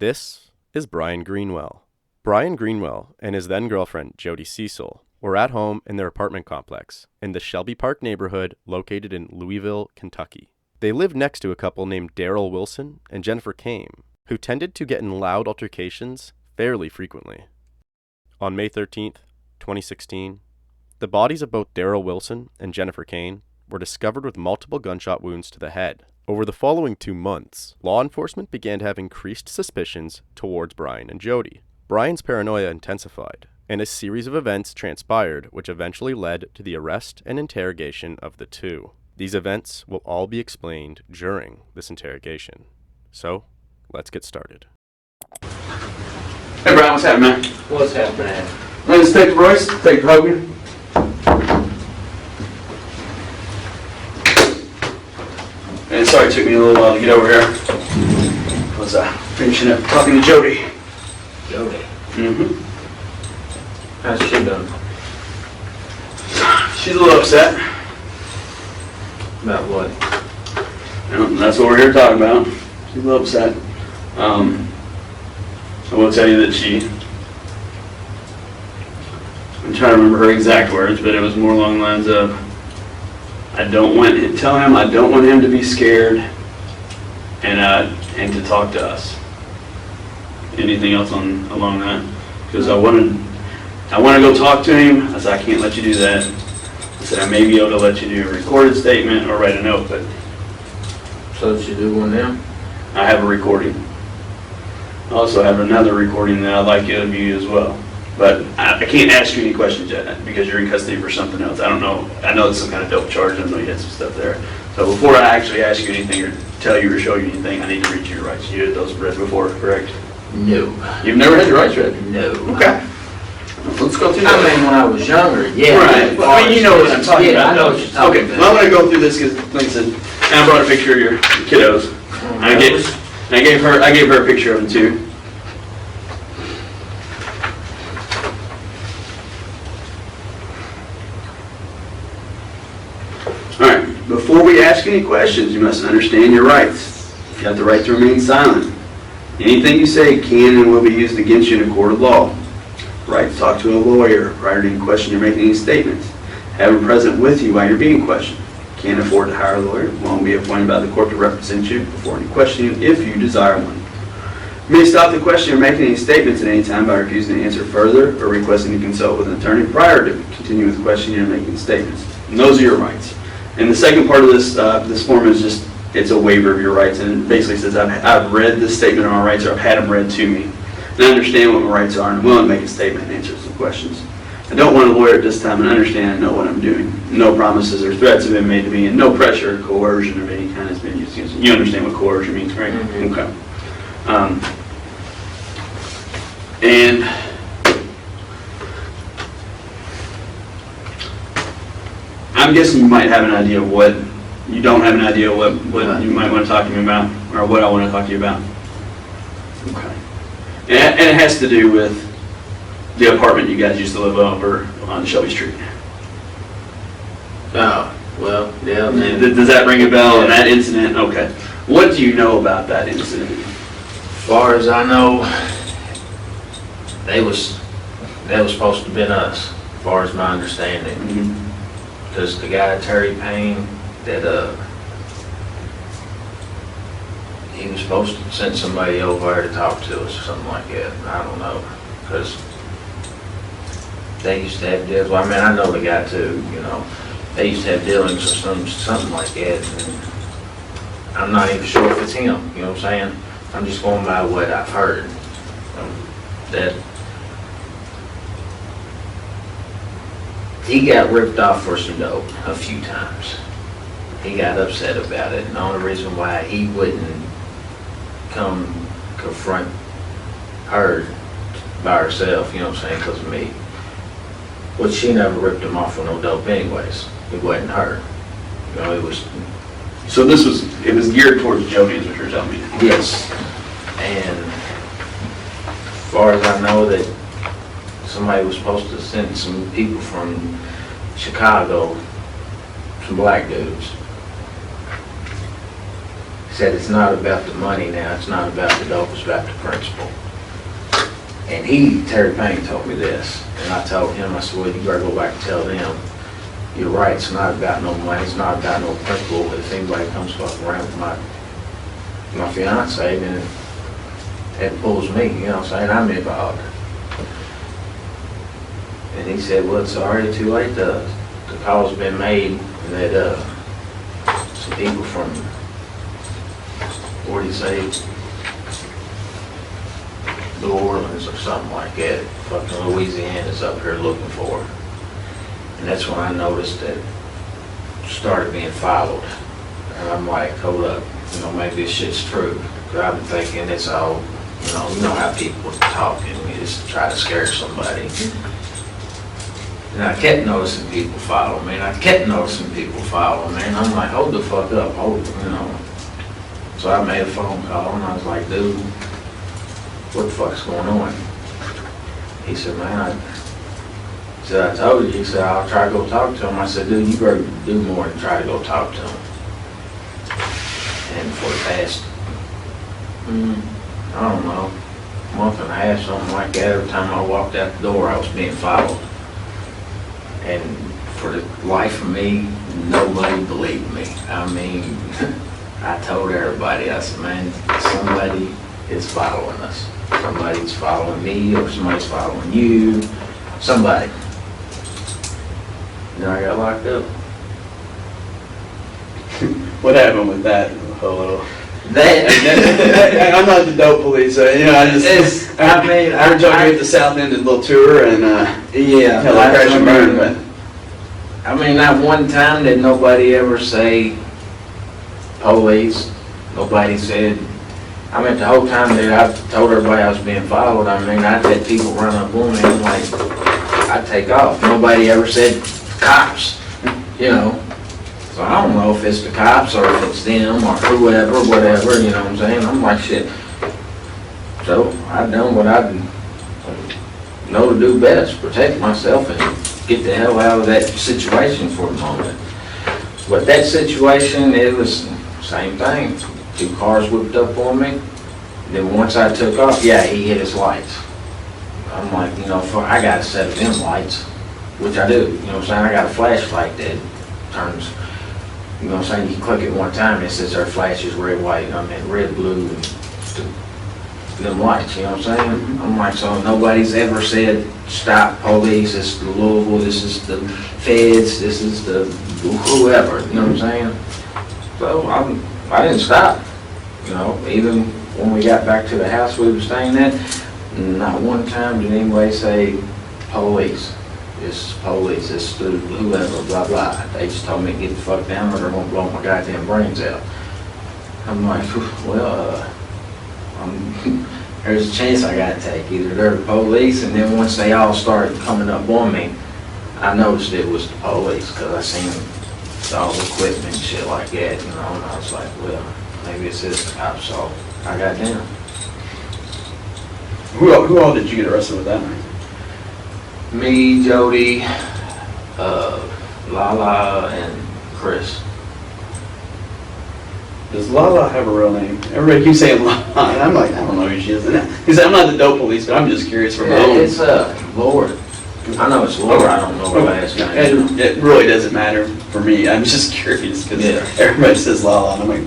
This is Bryan Greenwell. Bryan Greenwell and his then-girlfriend, Jodie Cecil, were at home in their apartment complex in the Shelby Park neighborhood located in Louisville, Kentucky. They lived next to a couple named Daryl Wilson and Jennifer Kane, who tended to get in loud altercations fairly frequently. On May 13th, 2016, the bodies of both Daryl Wilson and Jennifer Kane were discovered with multiple gunshot wounds to the head. Over the following 2 months, law enforcement began to have increased suspicions towards Bryan and Jodie. Bryan's paranoia intensified, and a series of events transpired which eventually led to the arrest and interrogation of the two. These events will all be explained during this interrogation. So, let's get started. Hey Bryan, what's happening, man? What's happening? My name's Detective Royce, Detective Hogan. And sorry it took me a little while to get over here. I was finishing up talking to Jodie. Jodie? Mm-hmm. How's she doing? She's a little upset. About what? Well, that's what we're here talking about. She's a little upset. I will tell you that I'm trying to remember her exact words, but it was more along the lines of, tell him I don't want him to be scared and to talk to us. Anything else along that? Because I want to go talk to him. I said, I can't let you do that. I said, I may be able to let you do a recorded statement or write a note, but So did you do one now? I have a recording. I also have another recording that I'd like you to view as well. But I can't ask you any questions yet because you're in custody for something else. I don't know. I know it's some kind of dope charge. I know you had some stuff there. So before I actually ask you anything or tell you or show you anything, I need to read you your rights. You did those read before, correct? No. You've never had your rights read? No. Okay. Let's go through I that. mean, when I was younger, yeah. Right. Well, I mean, you know what I'm talking about. I know what you're talking Okay. about. Well, I'm going to go through this because, like I said, I brought a picture of your kiddos. I gave her a picture of them too. Alright, before we ask any questions, you must understand your rights. You have the right to remain silent. Anything you say can and will be used against you in a court of law. Right to talk to a lawyer prior to any question you're making any statements. Have him present with you while you're being questioned. Can't afford to hire a lawyer. Won't be appointed by the court to represent you before any questioning if you desire one. You may stop the question or making any statements at any time by refusing to answer further or requesting to consult with an attorney prior to continuing with the question you're making statements. And those are your rights. And the second part of this form is just, it's a waiver of your rights, and it basically says I've read this statement of my rights, or I've had them read to me, and I understand what my rights are, and I'm willing to make a statement and answer some questions. I don't want a lawyer at this time, and understand and know what I'm doing. No promises or threats have been made to me, and no pressure or coercion of any kind has been used against me. You understand what coercion means, right? Mm-hmm. Okay. And I'm guessing you might have an idea of what, you don't have an idea of what you might want to talk to me about, or what I want to talk to you about. Okay. And it has to do with the apartment you guys used to live over on Shelby Street. Oh, well, yeah. Does that ring a bell? And that incident? Okay. What do you know about that incident? As far as I know, that was supposed to have been us, as far as my understanding. Mm-hmm. Because the guy, Terry Payne, that he was supposed to send somebody over there to talk to us or something like that. I don't know, because they used to have deals. Well, I mean, I know the guy too. You know, they used to have dealings or something like that. And I'm not even sure if it's him. You know what I'm saying? I'm just going by what I've heard. That he got ripped off for some dope a few times. He got upset about it, and the only reason why he wouldn't come confront her by herself, you know what I'm saying, because of me. Which she never ripped him off for no dope anyways. It wasn't her. You know, it was... So it was geared towards Jodie, is what you're telling me? Yes. And as far as I know, that somebody was supposed to send some people from Chicago, some black dudes. said, it's not about the money now, it's not about the dope, it's about the principle. And Terry Payne told me this, and I told him, I said, well, you better go back and tell them, you're right, it's not about no money, it's not about no principle. If anybody comes fucking around with my fiance, then it pulls me, you know what I'm saying, I'm involved. And he said, well, it's already too late, the call's been made, and that some people from, what do you say, New Orleans or something like that, fucking Louisiana's up here looking for her. And that's when I noticed that started being followed. And I'm like, hold up, you know, maybe this shit's true. Because I've been thinking it's all, you know how people talk and just try to scare somebody. And I kept noticing people follow me, and I kept noticing people follow me, and I'm like, hold the fuck up, you know. So I made a phone call, and I was like, dude, what the fuck's going on? He said, man, I told you. He said, I'll try to go talk to him. I said, dude, you better do more than try to go talk to him. And for the past, I don't know, month and a half, something like that, every time I walked out the door, I was being followed. And for the life of me, nobody believed me. I mean, I told everybody, I said, man, somebody is following us. Somebody's following me, or somebody's following you, somebody. Then I got locked up. What happened with that? Hello. That I'm not the dope police, you know. I heard y'all at the South End a little tour, and yeah, hell, I crashed and burned. But I mean, not one time did nobody ever say police. Nobody said. I mean, the whole time that I told everybody I was being followed, I mean, I'd let people run up on me, and like, I'd take off. Nobody ever said cops, you know. So I don't know if it's the cops or if it's them or whoever, whatever, you know what I'm saying? I'm like, shit. So I've done what I know to do best, protect myself and get the hell out of that situation for a moment. But that situation, it was the same thing. 2 cars whipped up on me. Then once I took off, yeah, he hit his lights. I'm like, you know, I got a set of them lights, which I do. You know what I'm saying? I got a flashlight that turns, you know what I'm saying? You click it one time and it says our flash is red, white, I mean red, blue, and them lights, you know what I'm saying? I'm like, so nobody's ever said, stop police, this is the Louisville, this is the feds, this is the whoever, you know what I'm saying? So I didn't stop, you know, even when we got back to the house we were staying at, not one time did anybody say police. This is police, this is the whoever, blah, blah. They just told me to get the fuck down or they're gonna blow my goddamn brains out. I'm like, well, there's a chance I gotta take. Either they're the police, and then once they all started coming up on me, I noticed it was the police, because I seen all the equipment and shit like that, you know, and I was like, well, maybe it's this cop, so I got down. who all did you get arrested with that night? Me, Jodie, Lala, and Chris. Does Lala have a real name? Everybody keeps saying Lala, and I'm like, I don't know who she is. He said, I'm not the dope police, but I'm just curious for my own. It's Lord. I know it's Lord, I don't know her last name. It really doesn't matter for me. I'm just curious because everybody says Lala, and I'm like,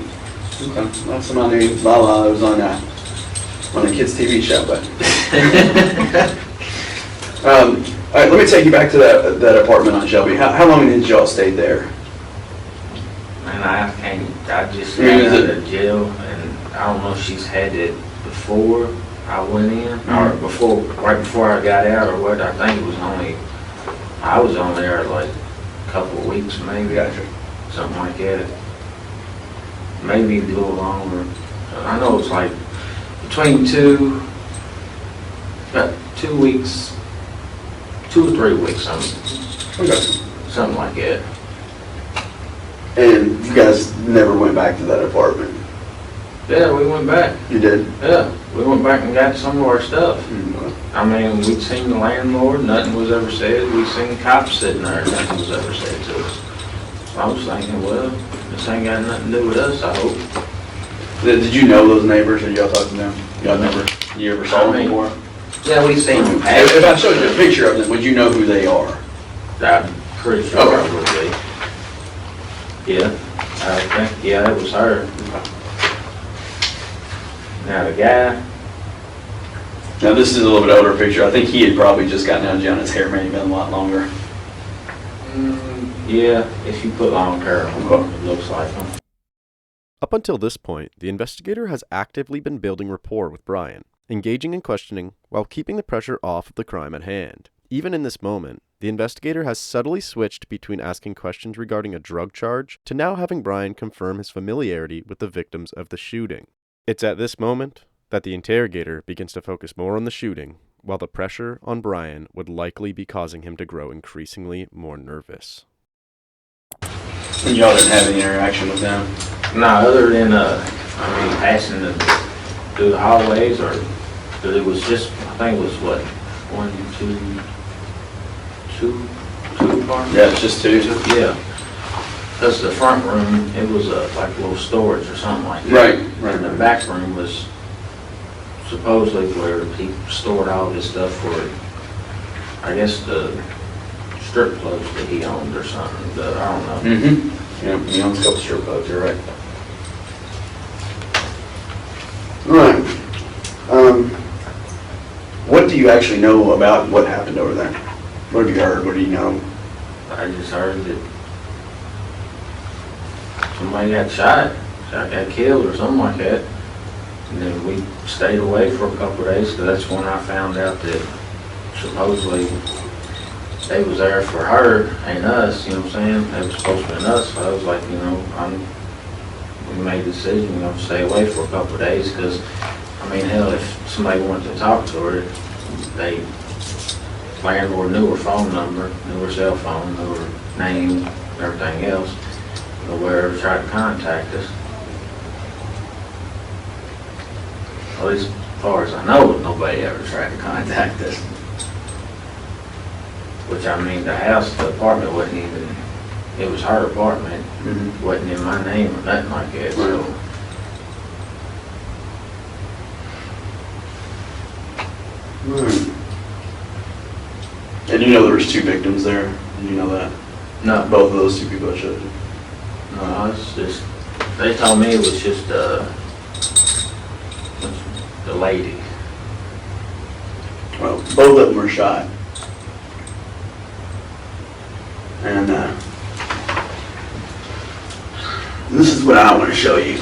okay, that's somebody named Lala that was on a kids' TV show. But all right, let me take you back to that apartment on Shelby. How long did y'all stay there? And I just got out of jail, and I don't know if she's had it before I went in, or right before I got out, or what. I think it was I was on there like a couple of weeks, maybe. Gotcha. Something like that. Maybe a little longer. I know it's like between about 2 weeks, 2 or 3 weeks, something like that. And you guys never went back to that apartment? Yeah, we went back. You did? Yeah, we went back and got some of our stuff. Mm-hmm. I mean, we'd seen the landlord, nothing was ever said. We'd seen cops sitting there, nothing was ever said to us. So I was thinking, well, this ain't got nothing to do with us, I hope. Did you know those neighbors, or y'all talked to them? You ever saw them before? Yeah, we've seen them. If I showed you a picture of them, would you know who they are? I'm pretty sure I would be. Yeah, I think, yeah, it was her. Now the guy, Now this is a little bit older picture. I think he had probably just gotten out of jail and his hair may have been a lot longer. yeah, if you put long hair on him, it looks like him. Up until this point, the investigator has actively been building rapport with Bryan, engaging in questioning while keeping the pressure off of the crime at hand. Even in this moment, the investigator has subtly switched between asking questions regarding a drug charge to now having Bryan confirm his familiarity with the victims of the shooting. It's at this moment that the interrogator begins to focus more on the shooting, while the pressure on Bryan would likely be causing him to grow increasingly more nervous. And y'all didn't have any interaction with them? No, other than, passing through the hallways, or, because it was just, I think it was what, two apartments? Yeah, it's just two. Yeah. Because the front room, it was like a little storage or something like that. Right. And the back room was supposedly where he stored all his stuff for, I guess, the strip clubs that he owned or something. I don't know. Mm-hmm. Yeah, he owns a couple strip clubs, you're right. Right. What do you actually know about what happened over there? What have you heard? What do you know? I just heard that somebody got shot, got killed or something like that. And then we stayed away for a couple of days, because that's when I found out that supposedly they was there for her and us, you know what I'm saying? They was supposed to be us, so I was like, we made the decision, we're going to stay away for a couple of days, because, hell, if somebody wanted to talk to her, they, landlord knew her phone number, knew her cell phone, knew her name, everything else. Nobody ever tried to contact us. At least as far as I know, nobody ever tried to contact us. Which, the house, the apartment wasn't even, it was her apartment. Mm-hmm. Wasn't in my name or nothing like that, so. Right. And you know there was two victims there? Did you know that? No. Both of those two people that showed you? No, it's just, they told me it was just the lady. Well, both of them were shot. And this is what I want to show you.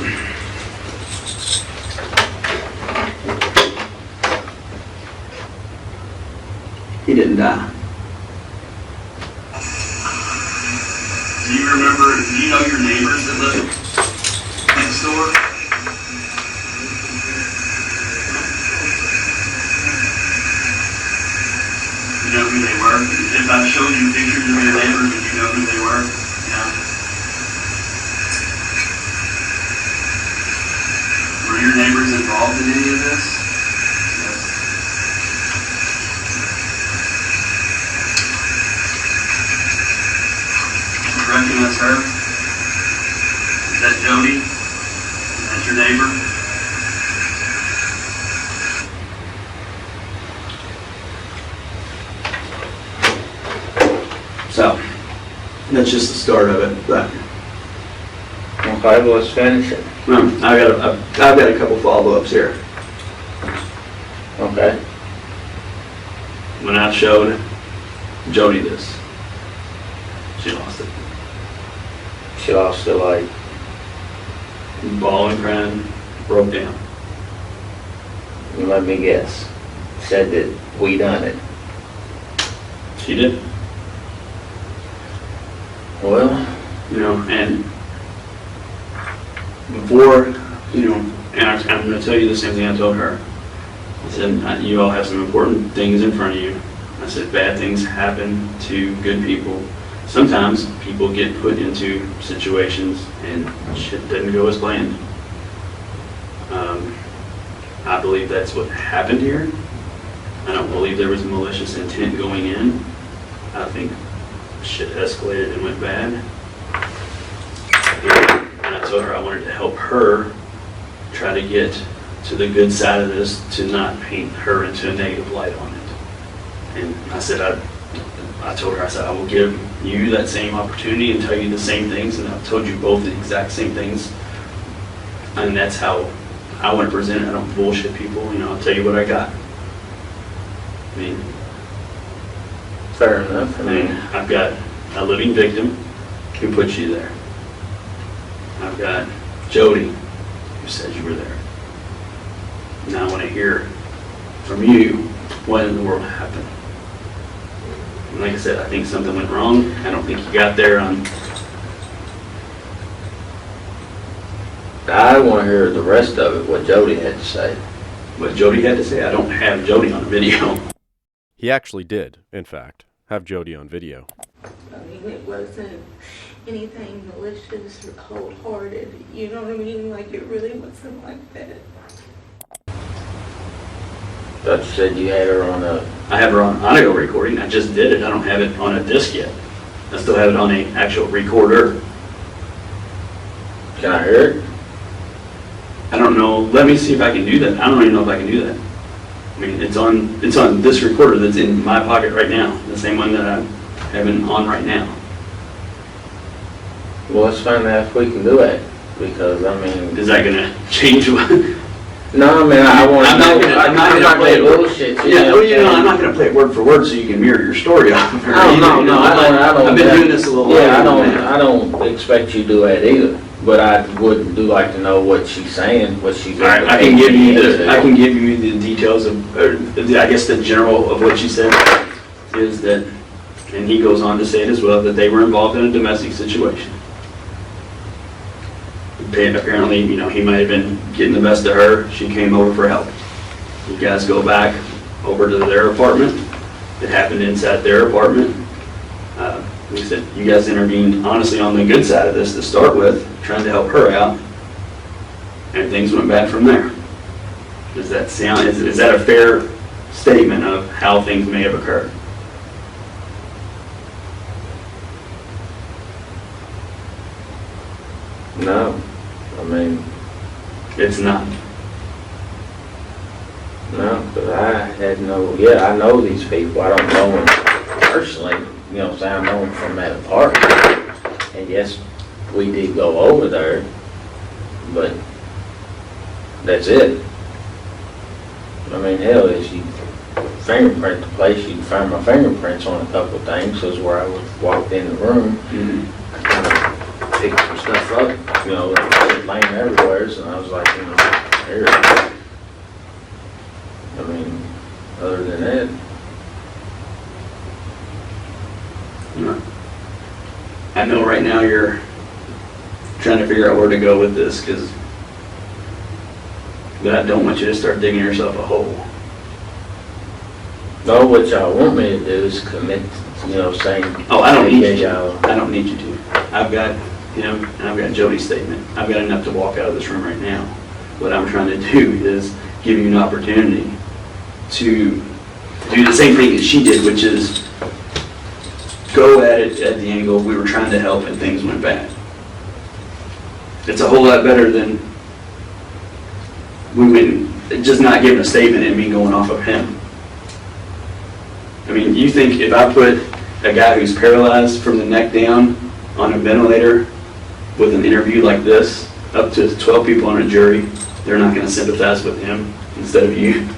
He didn't die. Do you know your neighbors that live next door? You know who they were? If I showed you pictures of your neighbors, would you know who they were? Yeah. Were your neighbors involved in any of this? Yes. You recognize her? Is that Jodie? Is that your neighbor? So, that's just the start of it. But Okay, well, let's finish it. I've got a couple follow-ups here. Okay. When I showed Jodie this, she lost it. She lost the light. Bawling, crying, broke down. Let me guess. Said that we done it. She did. Well, And before, and I'm going to tell you the same thing I told her. I said, you all have some important things in front of you. I said, bad things happen to good people. Sometimes people get put into situations and shit doesn't go as planned. I believe that's what happened here. I don't believe there was malicious intent going in. I think shit escalated and went bad. And I told her I wanted to help her try to get to the good side of this, to not paint her into a negative light on it. And I said, I told her, I said, I will give you that same opportunity and tell you the same things, and I've told you both the exact same things. And that's how I want to present it. I don't bullshit people, I'll tell you what I got. I mean, Fair enough. I've got a living victim who put you there. I've got Jodie who says you were there. Now I want to hear from you what in the world happened. And like I said, I think something went wrong. I don't think you got there on. I want to hear the rest of it, what Jodie had to say. What Jodie had to say, I don't have Jodie on video. He actually did, in fact, have Jodie on video. I mean, it wasn't anything malicious or cold-hearted, you know what I mean? Like, it really wasn't like that. But you said you had her on a... I have her on audio recording. I just did it. I don't have it on a disc yet. I still have it on an actual recorder. Can I hear it? I don't know. Let me see if I can do that. I don't even know if I can do that. I mean, it's on this recorder that's in my pocket right now, the same one that I'm having on right now. Well, let's find out if we can do it, because, I mean... Is that going to change what? No, I mean, I want to know. I'm not going to play it bullshit. Yeah, I'm not going to play it word for word so you can mirror your story off of her. No, I don't. I've been doing this a little longer. Yeah, I don't expect you to do that either. But I do like to know what she's saying, what she's. All right, I can give you the details of, I guess the general of what she said is that, and he goes on to say it as well, that they were involved in a domestic situation. Apparently, he might have been getting the best of her. She came over for help. You guys go back over to their apartment. It happened inside their apartment. Like I said, you guys intervened honestly on the good side of this to start with, trying to help her out, and things went bad from there. Does that sound, is that a fair statement of how things may have occurred? No, I mean, It's not. no, because I had no. Yeah, I know these people. I don't know them personally. You know what I'm saying? I know them from that apartment. And yes, we did go over there, but that's it. I mean, hell, if you fingerprint the place, you can find my fingerprints on a couple of things. That's where I walked in the room. I kind of picked some stuff up, that was laying everywhere, and I was like, here. I mean, other than that. I know right now you're trying to figure out where to go with this, but I don't want you to start digging yourself a hole. No, what y'all want me to do is commit, saying. Oh, I don't need you to. I don't need you to. I've got him, and I've got Jodie's statement. I've got enough to walk out of this room right now. What I'm trying to do is give you an opportunity to do the same thing that she did, which is go at it at the angle we were trying to help and things went bad. It's a whole lot better than just not giving a statement and me going off of him. I mean, you think if I put a guy who's paralyzed from the neck down on a ventilator with an interview like this, up to 12 people on a jury, they're not going to sympathize with him instead of you?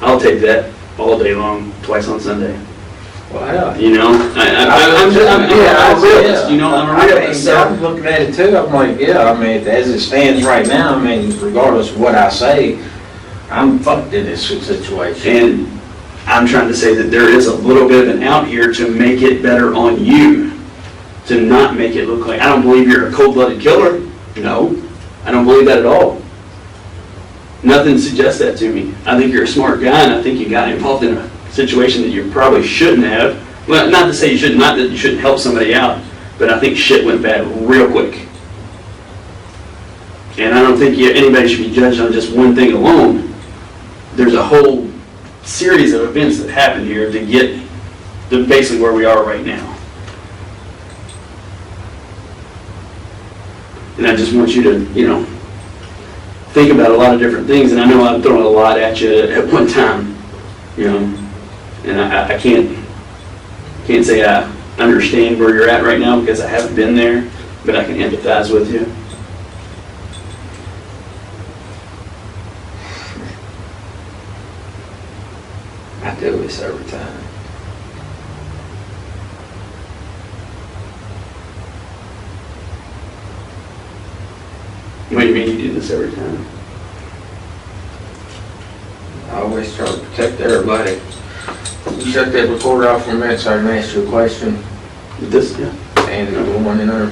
I'll take that all day long, twice on Sunday. Wow. I'm a realist. I'm a realist. I'm looking at it too. I'm like, as it stands right now, regardless of what I say, I'm fucked in this situation. And I'm trying to say that there is a little bit of an out here to make it better on you, to not make it look like, I don't believe you're a cold-blooded killer. No, I don't believe that at all. Nothing suggests that to me. I think you're a smart guy, and I think you got involved in a situation that you probably shouldn't have. Well, not to say you shouldn't, not that you shouldn't help somebody out, but I think shit went bad real quick. And I don't think anybody should be judged on just one thing alone. There's a whole series of events that happened here to get to basically where we are right now. And I just want you to, think about a lot of different things. And I know I'm throwing a lot at you at one time, and I can't say I understand where you're at right now because I haven't been there, but I can empathize with you. I do this every time. What do you mean you do this every time? I always try to protect everybody. You shut that recorder off for a minute so I can ask you a question. This, yeah. And the one in there.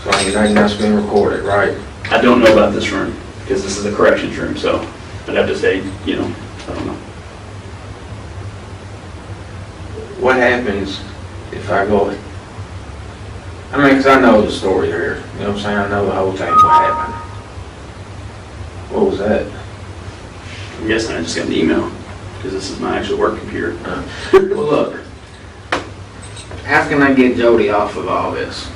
So anything that's being recorded, right? I don't know about this room because this is a corrections room, so I'd have to say, I don't know. What happens if I go, because I know the story here, you know what I'm saying? I know the whole thing, what happened. What was that? I'm guessing I just got an email because this is my actual work computer. Well, look, how can I get Jodie off of all this?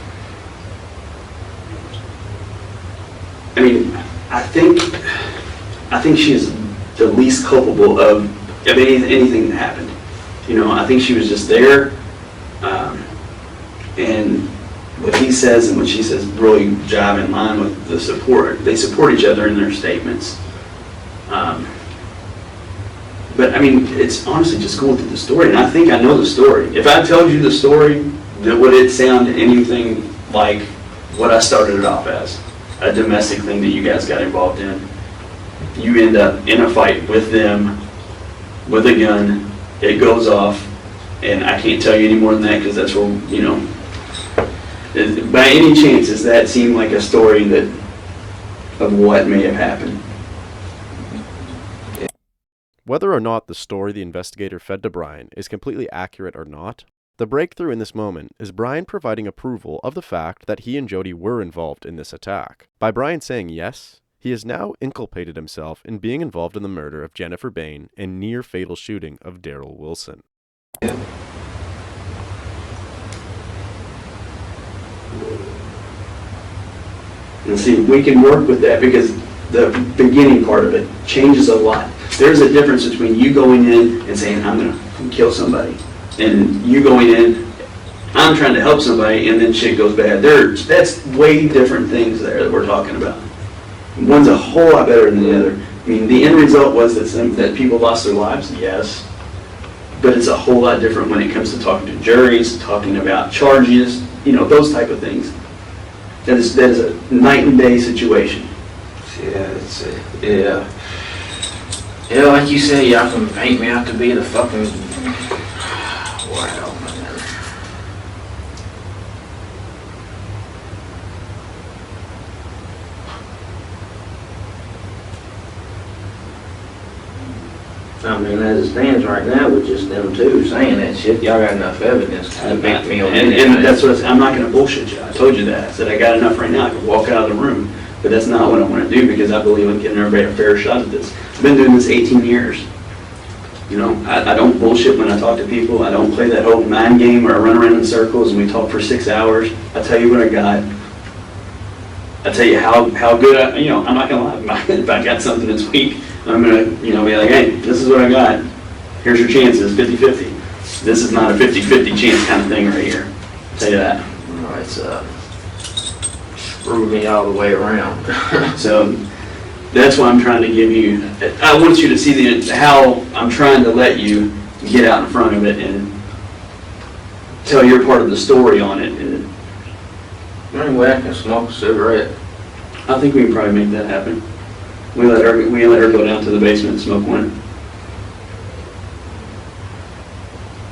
I mean, I think she's the least culpable of anything that happened. I think she was just there, and what he says and what she says really jive in line with the support. They support each other in their statements. But I mean, it's honestly just going through the story, and I think I know the story. If I told you the story, would it sound anything like what I started it off as? A domestic thing that you guys got involved in. You end up in a fight with them, with a gun, it goes off, and I can't tell you any more than that because that's where, by any chance, does that seem like a story of what may have happened? Whether or not the story the investigator fed to Bryan is completely accurate or not, the breakthrough in this moment is Bryan providing approval of the fact that he and Jodie were involved in this attack. By Bryan saying yes, he has now inculpated himself in being involved in the murder of Jennifer Bain and near-fatal shooting of Daryl Wilson. And see, we can work with that because the beginning part of it changes a lot. There's a difference between you going in and saying, I'm going to kill somebody, and you going in, I'm trying to help somebody, and then shit goes bad. That's way different things there that we're talking about. One's a whole lot better than the other. I mean, the end result was that people lost their lives, yes, but it's a whole lot different when it comes to talking to juries, talking about charges, those type of things. That is a night and day situation. Yeah, Yeah, like you say, y'all can paint me out to be the fucking... Wow, man. I mean, as it stands right now, with just them two saying that shit, y'all got enough evidence to make me on anything. And that's what I'm not going to bullshit you. I told you that. I said I got enough right now. I can walk out of the room. But that's not what I want to do because I believe in giving everybody a fair shot at this. I've been doing this 18 years. I don't bullshit when I talk to people. I don't play that whole mind game where I run around in circles and we talk for 6 hours. I tell you what I got. I tell you how good I'm not going to lie. If I got something that's weak, I'm going to, be like, hey, this is what I got. Here's your chances, 50-50. This is not a 50-50 chance kind of thing right here. I'll tell you that. Well, it's screw me all the way around. So that's why I'm trying to give you, I want you to see how I'm trying to let you get out in front of it and tell your part of the story on it. And Anyway, I can smoke a cigarette. I think we can probably make that happen. We let her go down to the basement and smoke one.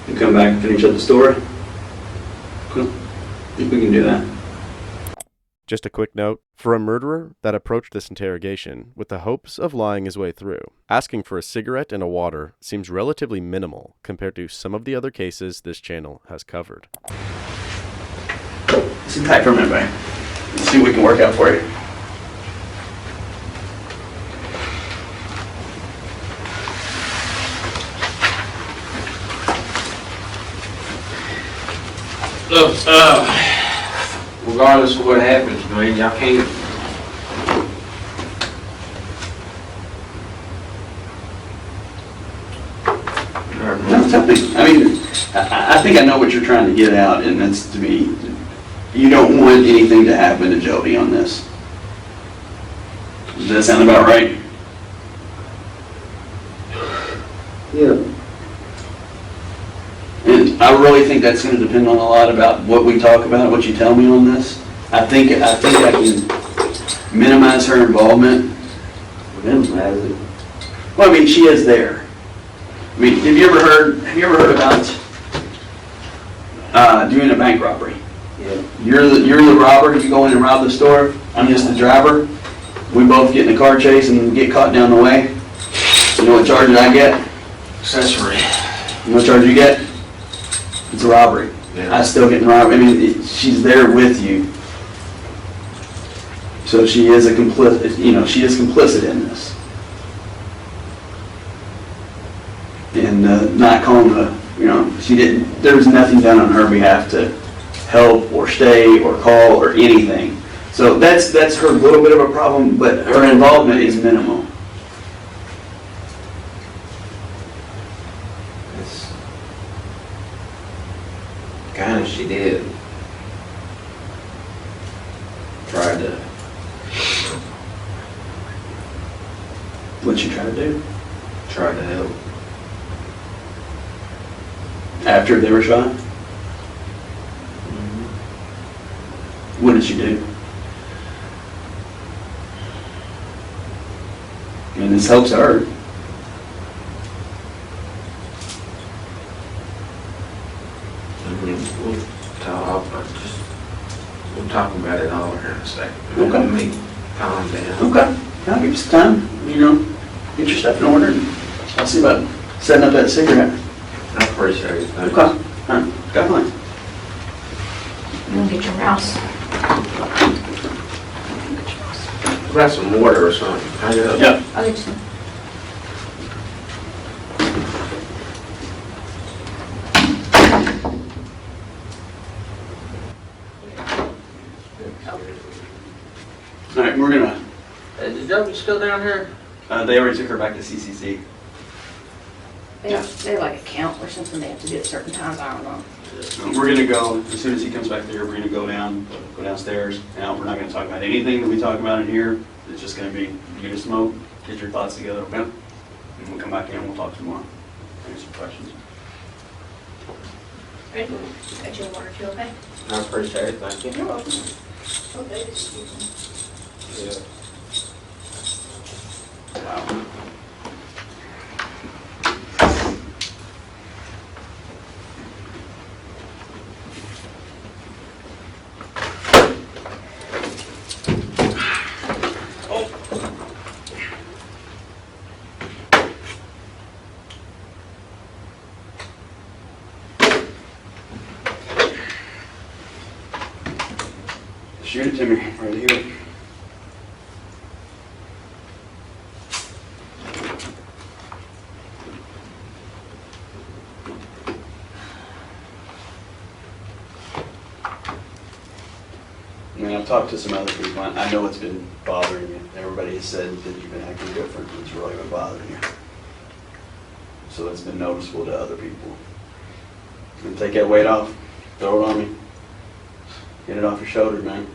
And come back and finish up the story. Cool. I think we can do that. Just a quick note, for a murderer that approached this interrogation with the hopes of lying his way through, asking for a cigarette and a water seems relatively minimal compared to some of the other cases this channel has covered. Sit tight for a minute, buddy. Let's see what we can work out for you. Look, regardless of what happens, man, y'all can't. No, tell me. I mean, I think I know what you're trying to get out, and that's to me, you don't want anything to happen to Jodie on this. Does that sound about right? Yeah. And I really think that's going to depend on a lot about what we talk about, what you tell me on this. I think I can minimize her involvement. Minimize it. Well, I mean, she is there. I mean, have you ever heard about doing a bank robbery? Yeah. You're the robber. You go in and rob the store. I'm just the driver. We both get in a car chase and get caught down the way. You know what charge I get? Accessory. You know what charge you get? It's a robbery. Yeah. I still get in robbery. I mean, she's there with you. So she is a complicit. You know, she is complicit in this. And not calling the, you know, there was nothing done on her behalf to help or stay or call or anything. So that's her little bit of a problem, but her involvement is minimal. It's kind of she did. Tried to. What'd she try to do? Tried to help. After they were shot? What did she do? I mean, this helps her. We'll talk about it all here in a second. Okay. Let me calm down. Okay. I'll give you some time, you know, get your stuff in order. And I'll see about setting up that cigarette. I appreciate it. Thank Okay. you. All right. Definitely. You want to get your mouse? Grab some water or something. Hang it up. Yeah. I'll get you some. All right, we're gonna, Is Jodie still down here? they already took her back to CCC. They have like a count or something they have to do at certain times, I don't know. We're gonna go, as soon as he comes back there, we're gonna go downstairs. Now, we're not gonna talk about anything that we talk about in here. It's just gonna be, you gonna smoke, get your thoughts together, okay? And we'll come back in and we'll talk some more. Answer some questions. Ready? Got your water, you okay? I appreciate it. Thank you. You're welcome. Okay. Yeah. Wow. Shoot it to me, right here. I mean, I've talked to some other people. I know it's been bothering you. Everybody has said that you've been acting different. It's really been bothering you. So it's been noticeable to other people. And take that weight off. Throw it on me. Get it off your shoulders, man.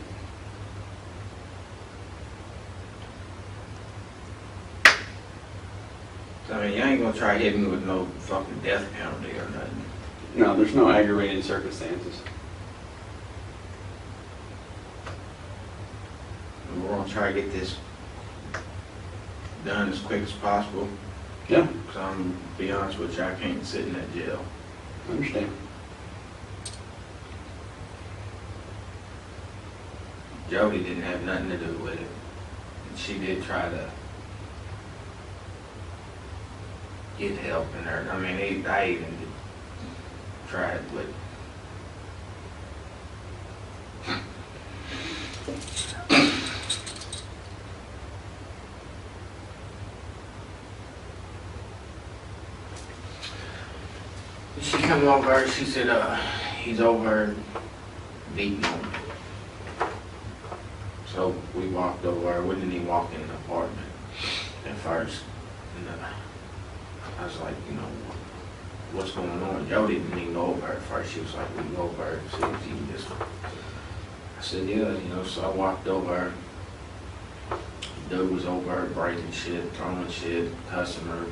I mean, you ain't gonna try hitting me with no fucking death penalty or nothing. No, there's no aggravating circumstances. We're gonna try to get this done as quick as possible. Yeah, Cause I'm gonna be honest with you, I can't sit in that jail. I understand. Jodie didn't have nothing to do with it. And she did try to get help in her. I mean, I even did try it, but she come over, she said, he's over beating on me. So we walked over, we didn't even walk in the apartment at first. And I was like, you know, what's going on? Jodie didn't even go over there at first. She was like, we can go over there and see if you can just. I said, yeah, you know, so I walked over. Dude was over there breaking shit, throwing shit, cussing her.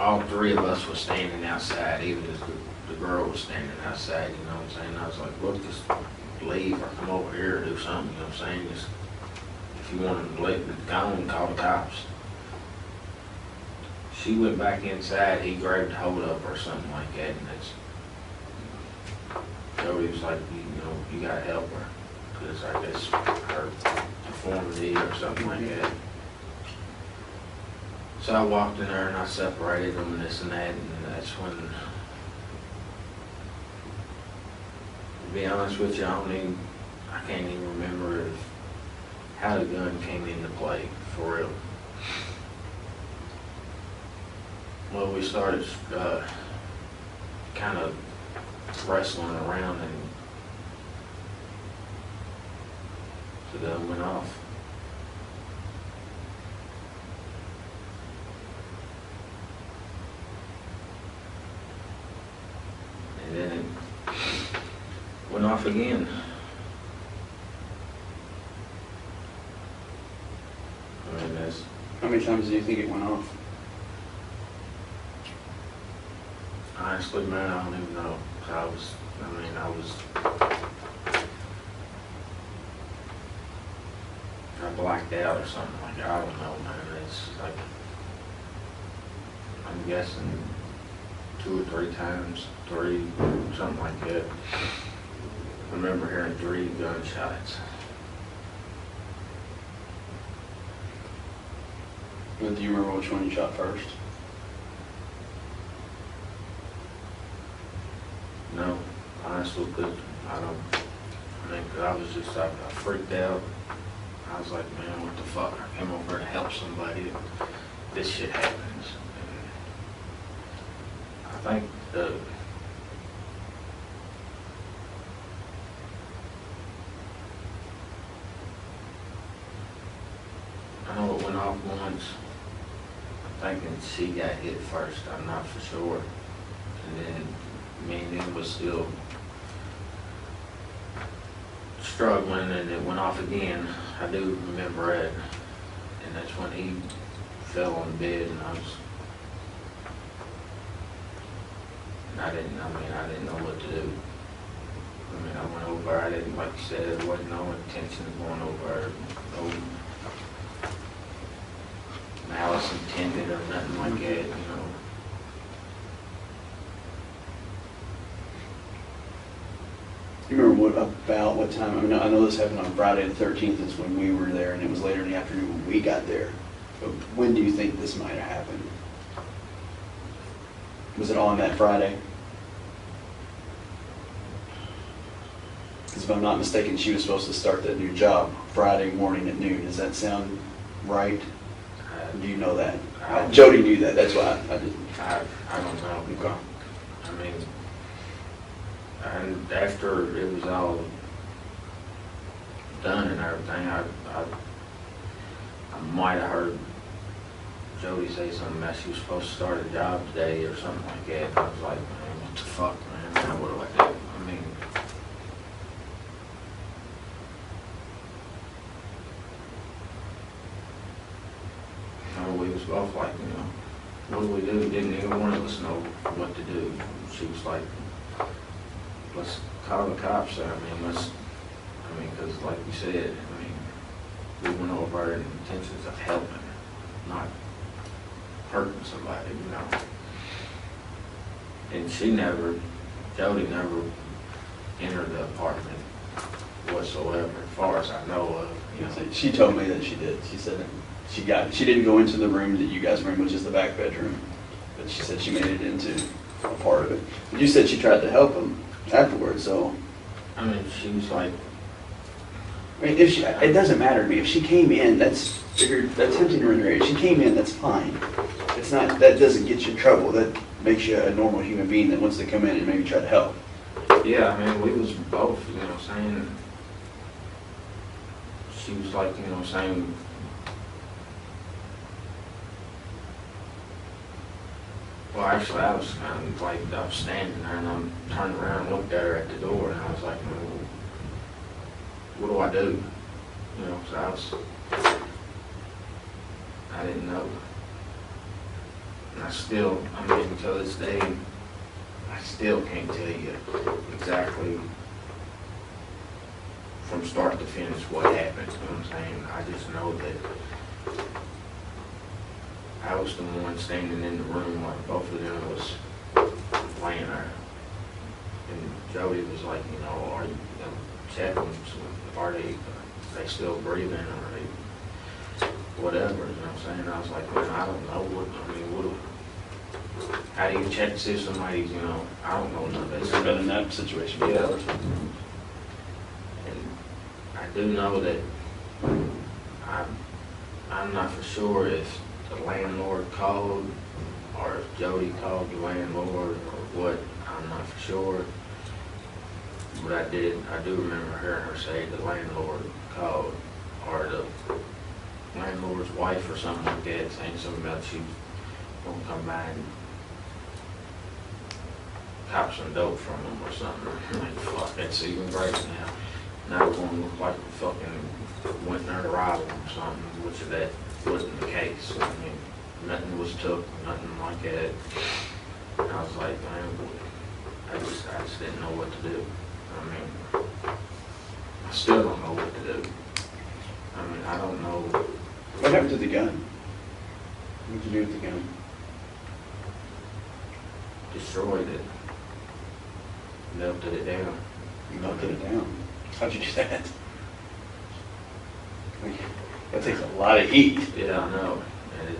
All three of us were standing outside, even as the girl was standing outside, you know what I'm saying? I was like, look, just leave or come over here or do something, you know what I'm saying? Just, if you want to leave, go and call the cops. She went back inside, he grabbed hold of her or something like that, and it's, Jodie was like, you know, you gotta help her, because I guess her deformity or something like that. So I walked in there and I separated them and this and that, and that's when, to be honest with you, I can't even remember how the gun came into play, for real. Well, we started kind of wrestling around and the gun went off. And then it went off again. I mean, that's, How many times do you think it went off? honestly, man, I don't even know. I was I blacked out or something like that. I don't know, man. It's like, I'm guessing 2 or 3 times, something like that. I remember hearing 3 gunshots. But do you remember which one you shot first? No, honestly, because I was just, I freaked out. I was like, man, what the fuck? I came over to help somebody. This shit happens. And I think I know it went off once. I'm thinking she got hit first. I'm not for sure. And then me and him was still struggling, and it went off again. I do remember it, and that's when he fell on the bed, and I didn't know what to do. I mean, I went over, I didn't, like you said, there wasn't no intention of going over, no malice intended or nothing like that, you know. You remember what time? I mean, I know this happened on Friday the 13th is when we were there, and it was later in the afternoon when we got there. But when do you think this might have happened? Was it on that Friday? Because if I'm not mistaken, she was supposed to start that new job Friday morning at noon. Does that sound right? Do you know that? Jodie knew that. That's why I didn't. I don't know. Okay. I mean, and after it was all done and everything, I might have heard Jodie say something about she was supposed to start a job today or something like that. And I was like, man, what the fuck, man? Now what do I do? I mean, we was both like, you know, what do we do? Didn't either one of us know what to do. She was like, let's call the cops. Because like you said, we went over our intentions of helping, not hurting somebody, you know. And Jodie never entered the apartment whatsoever, as far as I know of. You know. She told me that she did. She said she didn't go into the room that you guys were in, which is the back bedroom, but she said she made it into a part of it. But you said she tried to help him afterwards, so. I mean, she was like, I mean, it doesn't matter to me. If she came in, if you're attempting to render it, if she came in, that's fine. It's not, that doesn't get you in trouble. That makes you a normal human being that wants to come in and maybe try to help. Yeah, I mean, we was both, you know what I'm saying? She was like, you know what I'm saying? Well, actually, I was kind of like, I was standing there and I'm turned around and looked at her at the door and I was like, well, what do I do? You know, so I didn't know. And I still, I mean, until this day, I still can't tell you exactly from start to finish what happened, you know what I'm saying? I just know that I was the one standing in the room while both of them was laying there. And Jodie was like, you know, are you checking, are they still breathing, or are they whatever, you know what I'm saying? I was like, man, I don't know what, I mean, how do you check to see if somebody's, you know, I don't know none of that I've stuff. been in that situation Yeah. before. And I do know that I'm not for sure if the landlord called or if Jodie called the landlord or what. I'm not for sure. But I do remember hearing her say the landlord called or the landlord's wife or something like that, saying something about she gonna come by and cop some dope from them or something. I'm like, fuck, that's even great now. Now we're gonna look like we fucking went there to rob them or something, which that wasn't the case. I mean, nothing was took, nothing like that. And I was like, man, I just didn't know what to do. I mean, I still don't know what to do. I mean, I don't know. What happened to the gun? What did you do with the gun? Destroyed it. Melted it down. You melted it down. How'd you do that? I mean, that takes a lot of heat. Yeah, I know. And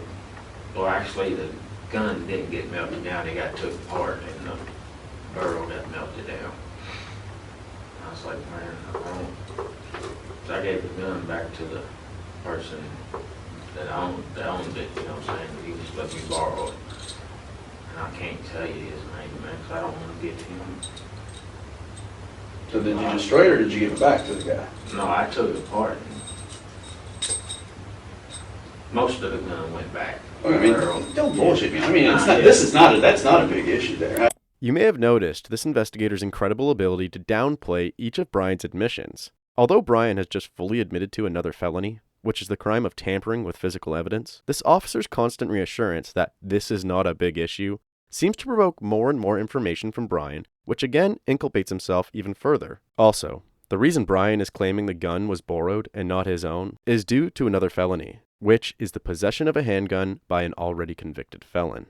well, actually, the gun didn't get melted down. It got took apart, and the barrel got melted down. I was like, man, I don't. So I gave the gun back to the person that owned it. You know what I'm saying? He just let me borrow it, and I can't tell you his name, man, because I don't want to give him. So did you destroy it or did you give it back to the guy? No, I took it apart. Most of the gun went back. I mean, don't bullshit me. I mean, it's not. That's not a big issue there. You may have noticed this investigator's incredible ability to downplay each of Bryan's admissions. Although Bryan has just fully admitted to another felony, which is the crime of tampering with physical evidence, this officer's constant reassurance that this is not a big issue seems to provoke more and more information from Bryan, which again inculpates himself even further. Also, the reason Bryan is claiming the gun was borrowed and not his own is due to another felony, which is the possession of a handgun by an already convicted felon.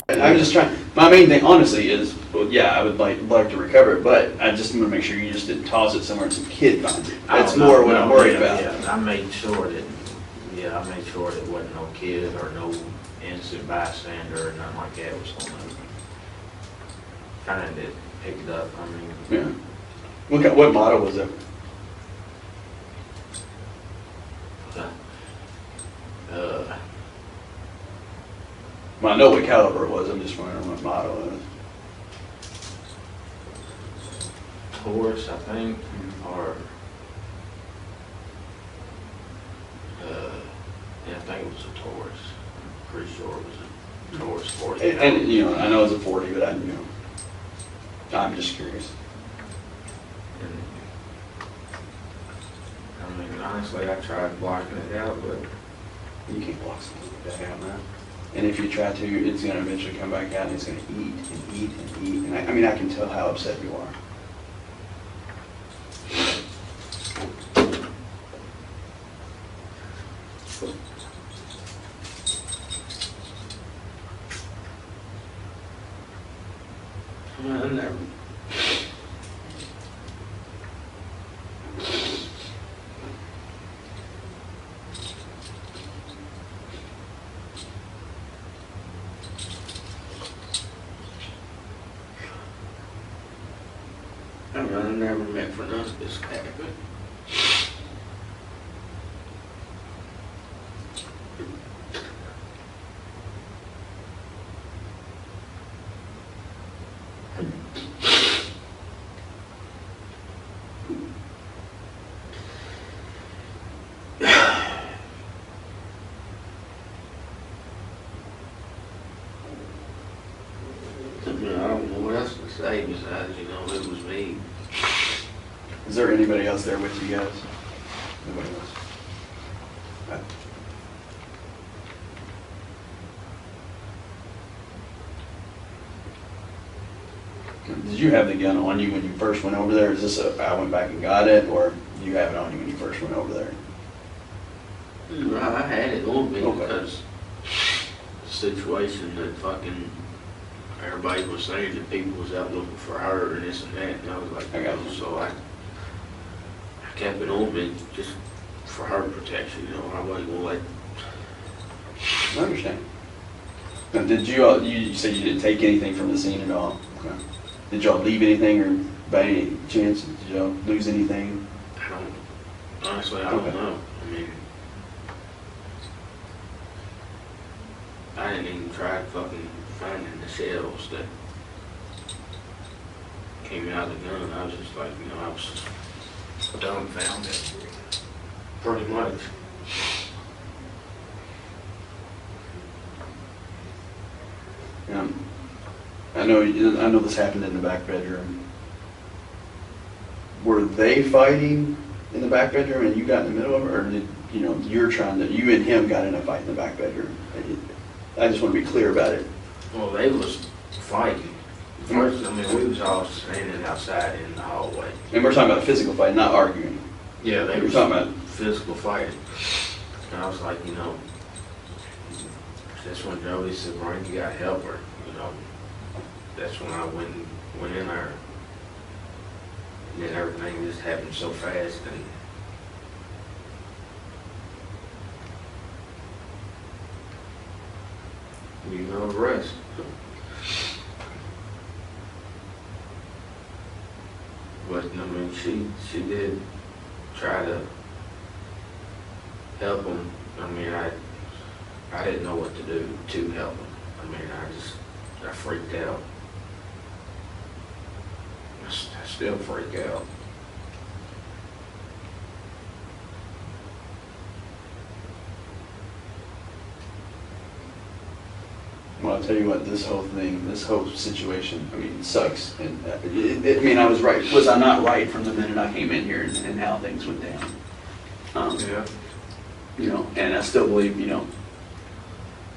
I'm just trying. My main thing, honestly, is, well, yeah, I would like to recover it, but I just want to make sure you just didn't toss it somewhere and some kid finds it. That's more what I'm worried about. Yeah, I made sure that it wasn't no kid or no innocent bystander or nothing like that was going to kind of pick it up. I mean, yeah. What model was it? Well, I know what caliber it was. I'm just wondering what model it was. Taurus, I think, or yeah, I think it was a Taurus. I'm pretty sure it was a Taurus 40. And you know, I know it's a 40, but I'm just curious. And, I mean, honestly, I tried blocking it out, but You can't block something like that out, man. And if you try to, it's going to eventually come back out and it's going to eat and eat and eat. And I mean, I can tell how upset you are. I never. I never meant for none of this to happen. I mean, I don't know what else to say besides, it was me. Is there anybody else there with you guys? Nobody else? Okay. Did you have the gun on you when you first went over there? Is this I went back and got it, or did you have it on you when you first went over there? I had it on me Okay. because the situation that fucking everybody was saying that people was out looking for her and this and that, and I was like, I got you. so I kept it on me just for her protection, I wasn't gonna let. I understand. Now, did you said you didn't take anything from the scene at all? Okay. Did y'all leave anything, or by any chance, did y'all lose anything? Honestly, I don't Okay. know. I mean, I didn't even try fucking finding the shells that came out of the gun. I was just like, I was dumbfounded, pretty much. I know this happened in the back bedroom. Were they fighting in the back bedroom and you got in the middle of it, or did you and him got in a fight in the back bedroom? I just want to be clear about it. Well, they was fighting. First, we was all standing outside in the hallway. And we're talking about a physical fight, not arguing. Yeah, they You're was talking about physical fighting. And I was like, that's when Jodie said, Bryan, you gotta help her, That's when I went in there. And then everything just happened so fast, and the rest. But she did try to help him. I didn't know what to do to help him. I freaked out. I still freak out. Well, I'll tell you what, this whole situation, sucks. And I was right. Was I not right from the minute I came in here and how things went down? Yeah. And I still believe,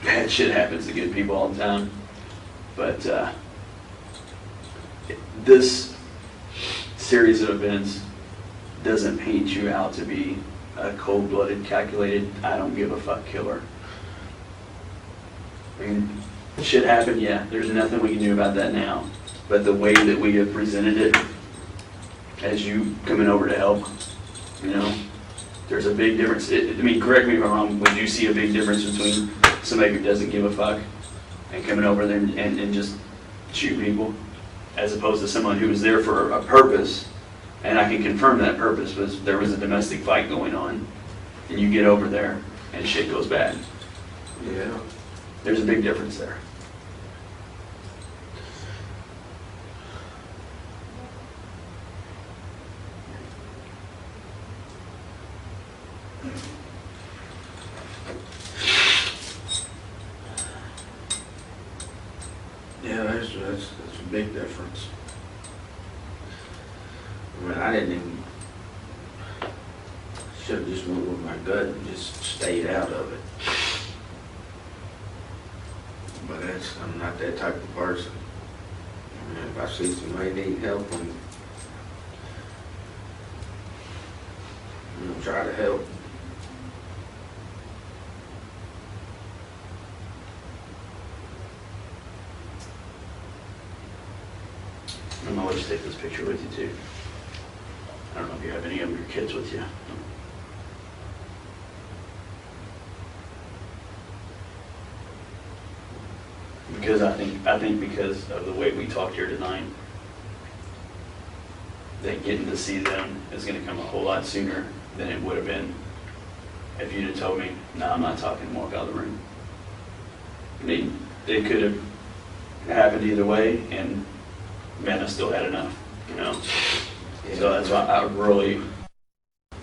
bad shit happens to good people all the time. But this series of events doesn't paint you out to be a cold-blooded, calculated, I don't give a fuck killer. Shit happened, yeah. There's nothing we can do about that now. But the way that we have presented it, as you coming over to help, there's a big difference. Correct me if I'm wrong, would you see a big difference between somebody who doesn't give a fuck and coming over there and just shoot people, as opposed to someone who was there for a purpose, and I can confirm that purpose was there was a domestic fight going on, and you get over there and shit goes bad. Yeah. There's a big difference there. Yeah, that's a big difference. I didn't even, should have just went with my gut and just stayed out of it. But I'm not that type of person. If I see somebody need help, I'm gonna try to help. I'm gonna let you take this picture with you too. I don't know if you have any of your kids with you. Because I think because of the way we talked here tonight, that getting to see them is gonna come a whole lot sooner than it would have been if you'd have told me, no, I'm not talking, walk out of the room. It could have happened either way, and man, I still had enough, you know? So that's why I would really,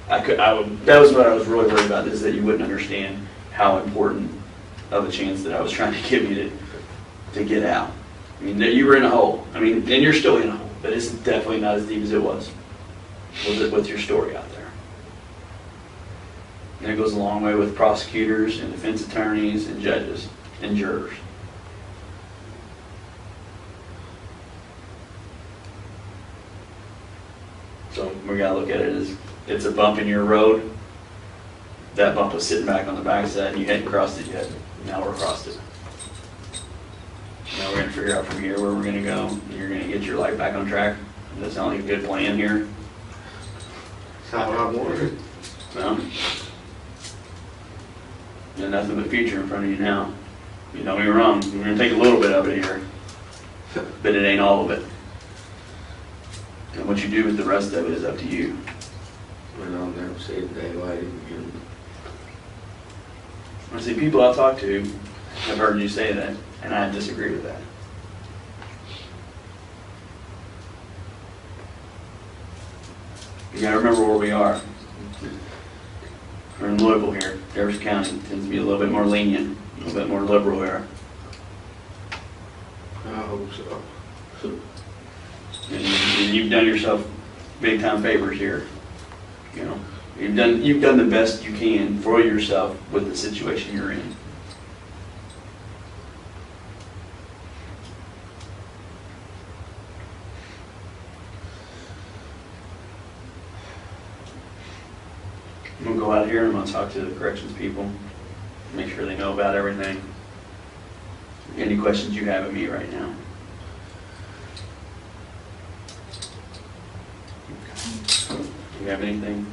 that was what I was really worried about, is that you wouldn't understand how important of a chance that I was trying to give you to get out. I mean, you were in a hole. I mean, and you're still in a hole, but it's definitely not as deep as it was with your story out there. And it goes a long way with prosecutors and defense attorneys and judges and jurors. So we gotta look at it as it's a bump in your road. That bump was sitting back on the backside and you hadn't crossed it yet. Now we're across it. Now we're gonna figure out from here where we're gonna go. And you're gonna get your life back on track. Does that sound like a good plan here? How I want it. Well, there's nothing but future in front of you now. You don't get me wrong, we're gonna take a little bit of it here, but it ain't all of it. And what you do with the rest of it is up to you. Well, I'll never see a day like it again. I see people I talk to have heard you say that, and I disagree with that. You gotta remember where we are. We're in Louisville here. Harris County tends to be a little bit more lenient, a little bit more liberal here. I hope so. And you've done yourself big time favors here. You know, you've done the best you can for yourself with the situation you're in. I'm gonna go out here and I'm gonna talk to the corrections people, make sure they know about everything. Any questions you have of me right now? Do you have anything?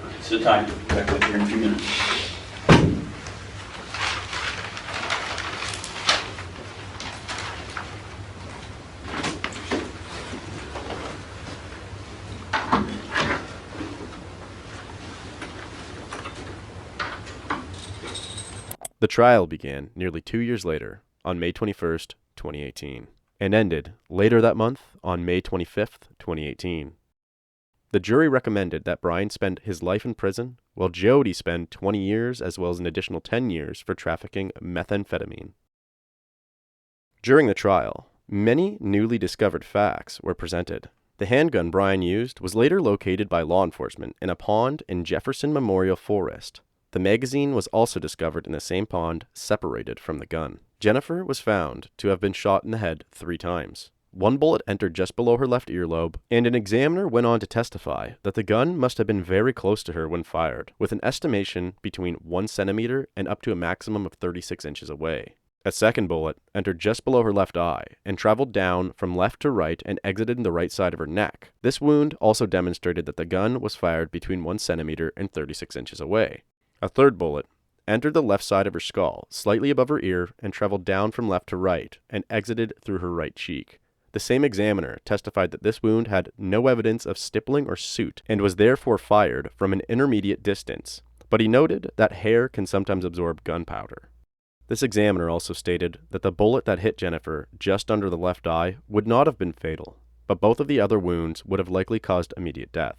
All right, sit tight. Back up here in a few minutes. The trial began nearly 2 years later, on May 21st, 2018, and ended later that month on May 25th, 2018. The jury recommended that Bryan spend his life in prison, while Jodie spend 20 years as well as an additional 10 years for trafficking methamphetamine. During the trial, many newly discovered facts were presented. The handgun Bryan used was later located by law enforcement in a pond in Jefferson Memorial Forest. The magazine was also discovered in the same pond, separated from the gun. Jennifer was found to have been shot in the head 3 times. One bullet entered just below her left earlobe, and an examiner went on to testify that the gun must have been very close to her when fired, with an estimation between 1 centimeter and up to a maximum of 36 inches away. A second bullet entered just below her left eye and traveled down from left to right and exited in the right side of her neck. This wound also demonstrated that the gun was fired between 1 centimeter and 36 inches away. A third bullet entered the left side of her skull, slightly above her ear, and traveled down from left to right and exited through her right cheek. The same examiner testified that this wound had no evidence of stippling or soot and was therefore fired from an intermediate distance, but he noted that hair can sometimes absorb gunpowder. This examiner also stated that the bullet that hit Jennifer just under the left eye would not have been fatal, but both of the other wounds would have likely caused immediate death.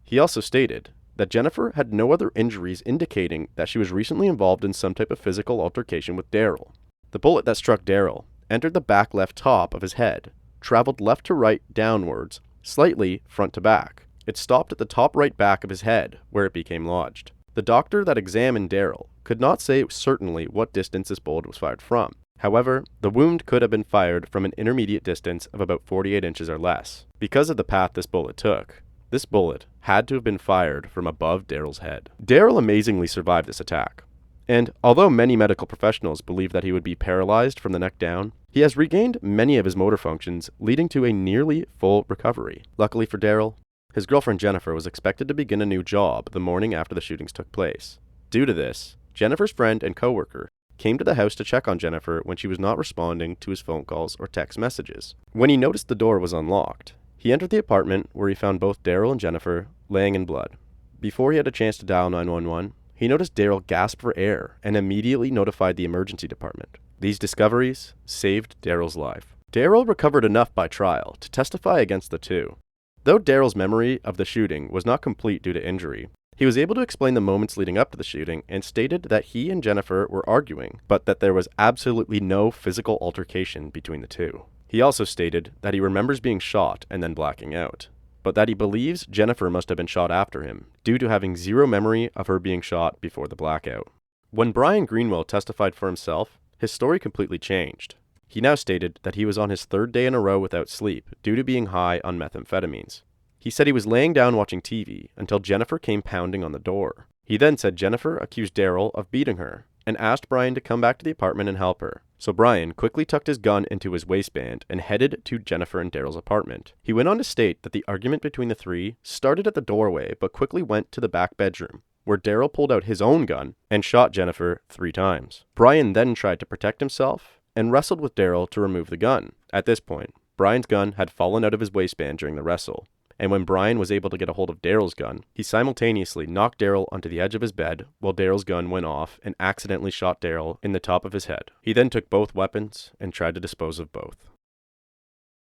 He also stated that Jennifer had no other injuries indicating that she was recently involved in some type of physical altercation with Daryl. The bullet that struck Daryl entered the back left top of his head, traveled left to right downwards, slightly front to back. It stopped at the top right back of his head, where it became lodged. The doctor that examined Daryl could not say certainly what distance this bullet was fired from. However, the wound could have been fired from an intermediate distance of about 48 inches or less. Because of the path this bullet took, this bullet had to have been fired from above Daryl's head. Daryl amazingly survived this attack. And although many medical professionals believe that he would be paralyzed from the neck down, he has regained many of his motor functions, leading to a nearly full recovery. Luckily for Daryl, his girlfriend Jennifer was expected to begin a new job the morning after the shootings took place. Due to this, Jennifer's friend and coworker came to the house to check on Jennifer when she was not responding to his phone calls or text messages. When he noticed the door was unlocked, he entered the apartment where he found both Daryl and Jennifer laying in blood. Before he had a chance to dial 911, he noticed Daryl gasp for air and immediately notified the emergency department. These discoveries saved Daryl's life. Daryl recovered enough by trial to testify against the two. Though Daryl's memory of the shooting was not complete due to injury, he was able to explain the moments leading up to the shooting and stated that he and Jennifer were arguing, but that there was absolutely no physical altercation between the two. He also stated that he remembers being shot and then blacking out, but that he believes Jennifer must have been shot after him, due to having zero memory of her being shot before the blackout. When Bryan Greenwell testified for himself, his story completely changed. He now stated that he was on his 3rd day in a row without sleep due to being high on methamphetamines. He said he was laying down watching TV until Jennifer came pounding on the door. He then said Jennifer accused Daryl of beating her and asked Bryan to come back to the apartment and help her. So Bryan quickly tucked his gun into his waistband and headed to Jennifer and Daryl's apartment. He went on to state that the argument between the three started at the doorway but quickly went to the back bedroom, where Daryl pulled out his own gun and shot Jennifer 3 times. Bryan then tried to protect himself and wrestled with Daryl to remove the gun. At this point, Bryan's gun had fallen out of his waistband during the wrestle, and when Bryan was able to get a hold of Daryl's gun, he simultaneously knocked Daryl onto the edge of his bed while Daryl's gun went off and accidentally shot Daryl in the top of his head. He then took both weapons and tried to dispose of both.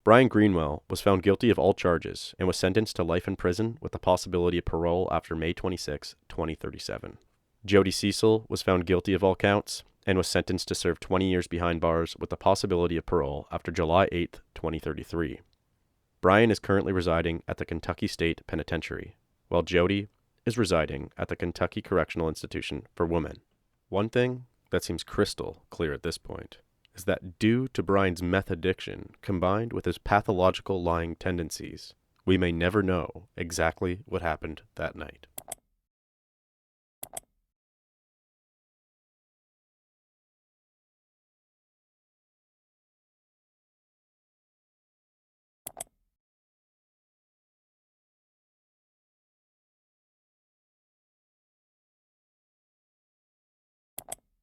Bryan Greenwell was found guilty of all charges and was sentenced to life in prison with the possibility of parole after May 26, 2037. Jodie Cecil was found guilty of all counts and was sentenced to serve 20 years behind bars with the possibility of parole after July 8, 2033. Bryan is currently residing at the Kentucky State Penitentiary, while Jodie is residing at the Kentucky Correctional Institution for Women. One thing that seems crystal clear at this point is that due to Bryan's meth addiction combined with his pathological lying tendencies, we may never know exactly what happened that night.